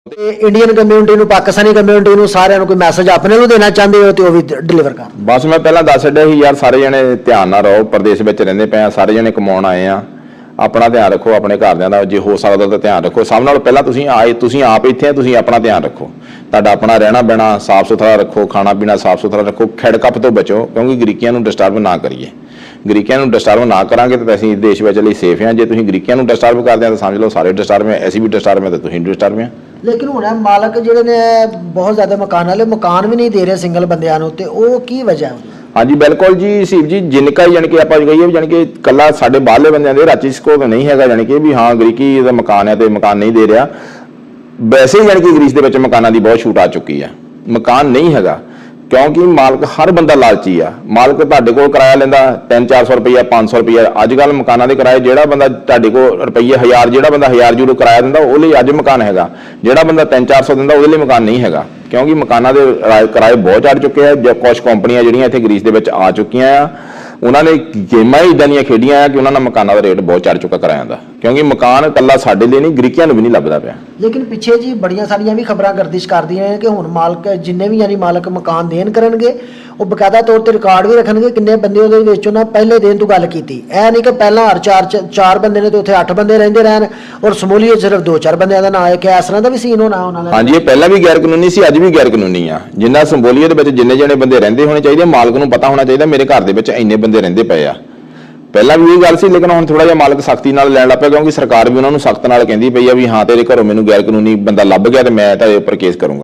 Indian community ਨੂੰ Pakistani community ਨੂੰ ਸਾਰਿਆਂ ਨੂੰ ਕੋਈ ਮੈਸੇਜ ਆਪਣੇ ਨੂੰ ਦੇਣਾ ਚਾਹੁੰਦੇ ਹੋ ਤੇ ਉਹ ਵੀ ਡਿਲੀਵਰ ਕਰ। ਬਸ ਮੈਂ ਪਹਿਲਾਂ ਦੱਸ ਛੱਡਿਆ ਸੀ ਯਾਰ, ਸਾਰੇ ਜਣੇ ਧਿਆਨ ਨਾਲ ਰਹੋ, ਪ੍ਰਦੇਸ਼ ਵਿੱਚ ਰਹਿੰਦੇ ਪਏ ਆ, ਸਾਰੇ ਜਣੇ ਕਮਾਉਣ ਆਏ ਆ, ਆਪਣਾ ਧਿਆਨ ਰੱਖੋ, ਆਪਣੇ ਘਰਦਿਆਂ ਦਾ ਜੇ ਹੋ ਸਕਦਾ ਤਾਂ ਧਿਆਨ ਰੱਖੋ। ਸਭ ਨਾਲੋਂ ਪਹਿਲਾਂ ਤੁਸੀਂ ਆਪ ਇੱਥੇ ਆ, ਤੁਸੀਂ ਆਪਣਾ ਧਿਆਨ ਰੱਖੋ, ਤੁਹਾਡਾ ਆਪਣਾ ਰਹਿਣਾ ਬਹਿਣਾ ਸਾਫ਼ ਸੁਥਰਾ ਰੱਖੋ, ਖਾਣਾ ਪੀਣਾ ਸਾਫ਼ ਸੁਥਰਾ ਰੱਖੋ, ਖਿੜ ਕੱਪ ਤੋਂ ਬਚੋ, ਕਿਉਂਕਿ ਗਰੀਕੀਆਂ ਨੂੰ ਡਿਸਟਰਬ ਨਾ ਕਰੀਏ। ਗਰੀਕੀਆਂ ਨੂੰ ਡਿਸਟਰਬ ਨਾ ਕਰਾਂਗੇ ਤਾਂ ਅਸੀਂ ਦੇਸ਼ ਵਿੱਚ ਲਈ ਸੇਫ ਹਾਂ। ਜੇ ਤੁਸੀਂ ਗਰੀਕੀਆਂ ਨੂੰ ਡਿਸਟਰਬ ਕਰਦੇ ਆ ਤਾਂ ਸਮਝ ਲਓ ਸਾਰੇ ਡਿਸਟਰਬ ਹੈ, ਅਸੀਂ ਵੀ ਡਿਸਟਰਬ ਹਾਂ ਤੇ ਤੁਸੀਂ ਡਿਸਟਰਬ ਹੈ। ਲੇਕਿਨ ਹੁਣ ਮਾਲਕ ਜਿਹੜੇ ਨੇ ਬਹੁਤ ਜ਼ਿਆਦਾ ਮਕਾਨ ਵਾਲੇ ਮਕਾਨ ਵੀ ਨਹੀਂ ਦੇ ਰਹੇ ਸਿੰਗਲ ਬੰਦਿਆਂ ਨੂੰ, ਤੇ ਉਹ ਕੀ ਵਜ੍ਹਾ? ਹਾਂਜੀ ਬਿਲਕੁਲ ਜੀ ਸੀਪ ਜੀ, ਜਿੰਨਕਾ ਹੀ ਜਾਣੀ ਕਿ ਆਪਾਂ ਕਹੀਏ ਵੀ ਜਾਣੀ ਕਿ ਇਕੱਲਾ ਸਾਡੇ ਬਾਹਰਲੇ ਬੰਦਿਆਂ ਦੇ ਰਾਚੀ ਸਕੋ ਨਹੀਂ ਹੈਗਾ, ਜਾਣੀ ਕਿ ਵੀ ਹਾਂ ਗਰੀਕੀ ਦਾ ਮਕਾਨ ਹੈ ਤੇ ਮਕਾਨ ਨਹੀਂ ਦੇ ਰਿਹਾ। ਵੈਸੇ ਹੀ ਜਾਣੀ ਕਿ ਗਰੀਸ ਦੇ ਵਿੱਚ ਮਕਾਨਾਂ ਦੀ ਬਹੁਤ ਛੂਟ ਆ ਚੁੱਕੀ ਹੈ, ਮਕਾਨ ਨਹੀਂ ਹੈਗਾ ਕਿਉਂਕਿ ਮਾਲਕ ਹਰ ਬੰਦਾ ਲਾਲਚੀ ਆ। ਮਾਲਕ ਤੁਹਾਡੇ ਕੋਲ ਕਿਰਾਇਆ ਲੈਂਦਾ 300-400 ਰੁਪਈਆ 500 ਰੁਪਈਆ। ਅੱਜ ਕੱਲ੍ਹ ਮਕਾਨਾਂ ਦੇ ਕਿਰਾਏ, ਜਿਹੜਾ ਬੰਦਾ ਤੁਹਾਡੇ ਕੋਲ ਰੁਪਈਏ 1000, ਜਿਹੜਾ ਬੰਦਾ 1000 ਯੂਰੋ ਕਿਰਾਇਆ ਦਿੰਦਾ ਉਹਦੇ ਲਈ ਅੱਜ ਮਕਾਨ ਹੈਗਾ, ਜਿਹੜਾ ਬੰਦਾ 300-400 ਦਿੰਦਾ ਉਹਦੇ ਲਈ ਮਕਾਨ ਨਹੀਂ ਹੈਗਾ, ਕਿਉਂਕਿ ਮਕਾਨਾਂ ਦੇ ਕਿਰਾਏ ਬਹੁਤ ਚੜ੍ਹ ਚੁੱਕੇ ਆ। ਕੁਝ ਕੰਪਨੀਆਂ ਜਿਹੜੀਆਂ ਇੱਥੇ ਗਰੀਸ ਦੇ ਵਿੱਚ ਆ ਚੁੱਕੀਆਂ ਆ, ਉਹਨਾਂ ਨੇ ਗੇਮਾਂ ਹੀ ਇੱਦਾਂ ਦੀਆਂ ਖੇਡੀਆਂ ਆ ਕਿ ਉਹਨਾਂ ਦਾ ਮਕਾਨਾਂ ਦਾ ਰੇਟ ਬਹੁਤ ਚੜ੍ਹ ਚੁੱਕਾ ਕਿਰਾਇਆਂ ਦਾ, ਕਿਉਂਕਿ ਮਕਾਨ ਇਕੱਲਾ ਸਾਡੇ ਲਈ ਨਹੀਂ ਗਰੀਕੀਆਂ ਨੂੰ ਵੀ ਨਹੀਂ ਲੱਭਦਾ ਪਿਆ। ਲੇਕਿਨ ਪਿੱਛੇ ਜੀ ਬੜੀਆਂ ਸਾਰੀਆਂ ਵੀ ਖਬਰਾਂ ਗਰਦਿਸ਼ ਕਰਦੀਆਂ ਨੇ ਕਿ ਹੁਣ ਮਾਲਕ ਜਿੰਨੇ ਵੀ ਯਾਨੀ ਮਾਲਕ ਮਕਾਨ ਦੇਣ ਕਰਨਗੇ ਉਹ ਬਕਾਇਦਾ ਤੌਰ ਤੇ ਰਿਕਾਰਡ ਵੀ ਰੱਖਣਗੇ ਕਿੰਨੇ ਬੰਦੇ ਉਹਦੇ ਵਿੱਚ ਉਹਨਾਂ ਪਹਿਲੇ ਦਿਨ ਤੋਂ ਗੱਲ ਕੀਤੀ। ਇਹ ਨਹੀਂ ਕਿ ਪਹਿਲਾਂ ਹਰ ਚਾਰ ਬੰਦੇ ਨੇ ਤੇ ਉੱਥੇ 8 ਬੰਦੇ ਰਹਿੰਦੇ ਰਹਿਣ ਔਰ ਸਮੂਲੀਅਤ ਸਿਰਫ 2-4 ਬੰਦਿਆਂ ਦਾ ਨਾ ਆਏ, ਕਿ ਇਸ ਤਰ੍ਹਾਂ ਦਾ ਵੀ ਸੀਨ ਹੋਣਾ ਉਹਨਾਂ ਦਾ? ਹਾਂਜੀ, ਇਹ ਪਹਿਲਾਂ ਵੀ ਗੈਰ ਕਾਨੂੰਨੀ ਸੀ, ਅੱਜ ਵੀ ਗੈਰ ਕਾਨੂੰਨੀ ਆ। ਜਿੰਨਾ ਸਮੂਲੀਅਤ ਵਿੱਚ ਜਿੰਨੇ ਜਣੇ ਬੰਦੇ ਰਹਿੰਦੇ ਹੋਣੇ ਚਾਹੀਦੇ, ਮਾਲਕ ਨੂੰ ਪਤਾ ਹੋਣਾ ਚਾਹੀਦਾ ਮੇਰੇ ਘਰ ਦੇ ਵਿੱਚ ਇੰਨੇ ਬੰਦੇ ਰਹਿੰਦੇ ਪਏ ਆ। ਪਹਿਲਾਂ ਵੀ ਇਹ ਗੱਲ ਸੀ, ਲੇਕਿਨ ਹੁਣ ਥੋੜਾ ਜਿਹਾ ਮਾਲਕ ਸਖਤੀ ਨਾਲ ਲੈਣ ਲੱਗ ਪਿਆ, ਕਿਉਂਕਿ ਸਰਕਾਰ ਵੀ ਉਹਨਾਂ ਨੂੰ ਸਖਤ ਨਾਲ ਕਹਿੰਦੀ ਪਈ ਆ ਵੀ ਹਾਂ ਤੇਰੇ ਘਰੋਂ ਮੈਨੂੰ ਗੈਰ ਕਾਨੂੰਨੀ ਬੰਦਾ ਲੱਭ ਗਿਆ ਤੇ ਮੈਂ ਤੁਹਾਡੇ ਉੱਪਰ ਕੇਸ ਕਰੂੰਗਾ।